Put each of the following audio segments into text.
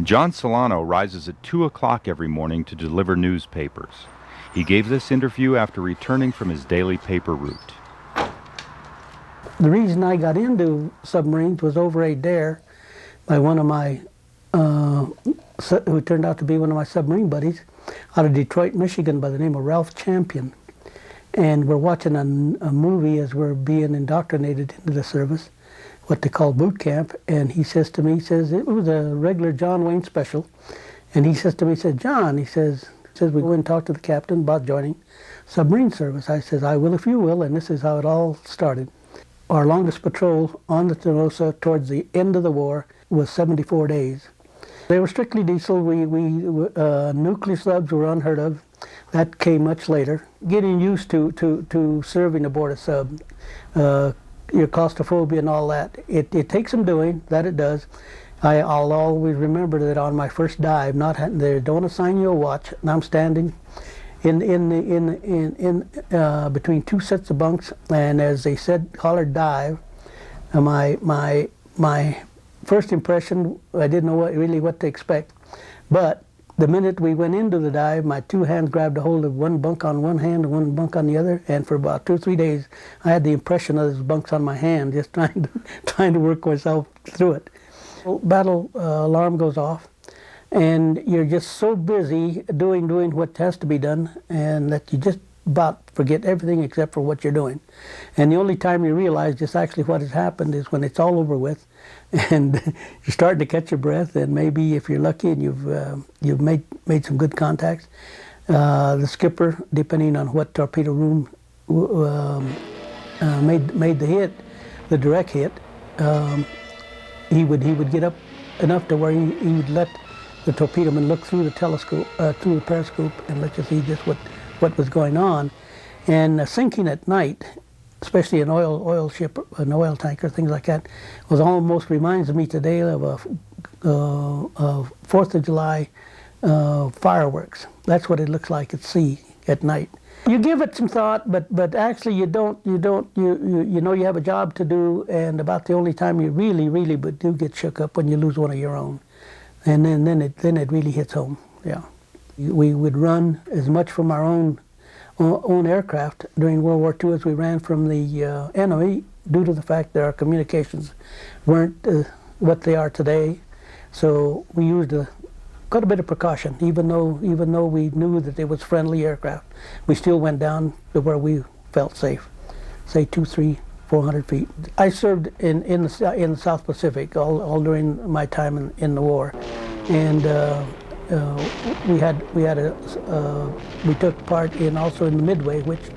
John Solano rises at 2 o'clock every morning to deliver newspapers. He gave this interview after returning from his daily paper route. The reason I got into submarines was over a dare by one of my, who turned out to be one of my submarine buddies out of Detroit, Michigan, by the name of Ralph Champion. And we're watching a movie as we're being indoctrinated into the service, what they call boot camp. And he says to me, he says, it was a regular John Wayne special. And he says to me, he said, John, he says, we go and talk to the captain about joining submarine service. I says, I will if you will, and this is how it all started. Our longest patrol on the Tenosa towards the end of the war was 74 days. They were strictly diesel. Nuclear subs were unheard of. That came much later. Getting used to serving aboard a sub, your claustrophobia and all that, it takes some doing, that it does. I'll always remember that on my first dive, they don't assign you a watch, and I'm standing in between two sets of bunks, and as they said, hollered dive, my first impression, I didn't know really what to expect, but the minute we went into the dive, my two hands grabbed a hold of one bunk on one hand and one bunk on the other, and for about 2 or 3 days, I had the impression of those bunks on my hand, just trying to work myself through it. Battle alarm goes off, and you're just so busy doing what has to be done, and that you just about forget everything except for what you're doing. And the only time you realize just actually what has happened is when it's all over with, and you're starting to catch your breath, and maybe if you're lucky and you've made some good contacts, the skipper, depending on what torpedo room made the hit, the direct hit, he would get up enough to where he would let the torpedoman look through the telescope, through the periscope, and let you see just what was going on. And sinking at night, especially an oil ship, an oil tanker, things like that, was almost reminds me today of a 4th of July fireworks. That's what it looks like at sea at night. You give it some thought, but actually you don't. You know you have a job to do, and about the only time you really do get shook up when you lose one of your own, and then it really hits home. Yeah, we would run as much from our own aircraft during World War II as we ran from the enemy, due to the fact that our communications weren't what they are today. So we used quite a bit of precaution, even though we knew that it was friendly aircraft. We still went down to where we felt safe, say 200, 300, 400 feet. I served in the South Pacific all during my time in the war, and we took part also in the Midway, which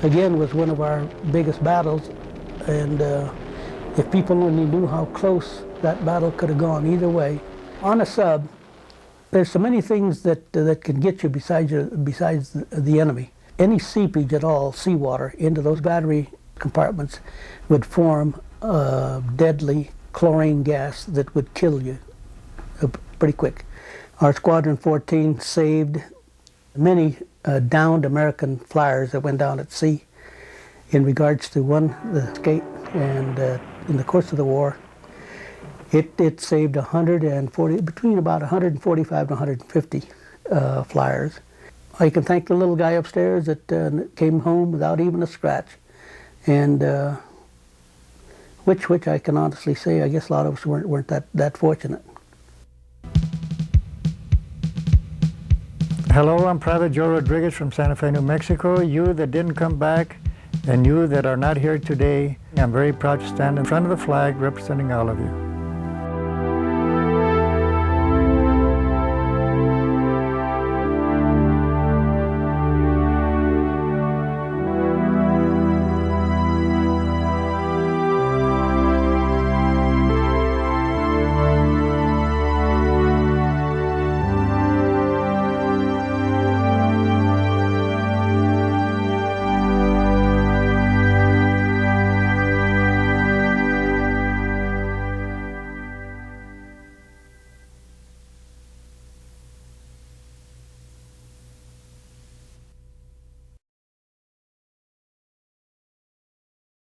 again was one of our biggest battles. And if people only knew how close that battle could have gone either way. On a sub, there's so many things that can get you besides the enemy. Any seepage at all, seawater, into those battery compartments would form deadly chlorine gas that would kill you pretty quick. Our Squadron 14 saved many downed American flyers that went down at sea. In regards to one, the escape, and in the course of the war, it saved between about 145 and 150 flyers. I can thank the little guy upstairs that came home without even a scratch, and which I can honestly say, I guess a lot of us weren't that fortunate. Hello, I'm Private Joe Rodriguez from Santa Fe, New Mexico. You that didn't come back, and you that are not here today, I'm very proud to stand in front of the flag representing all of you.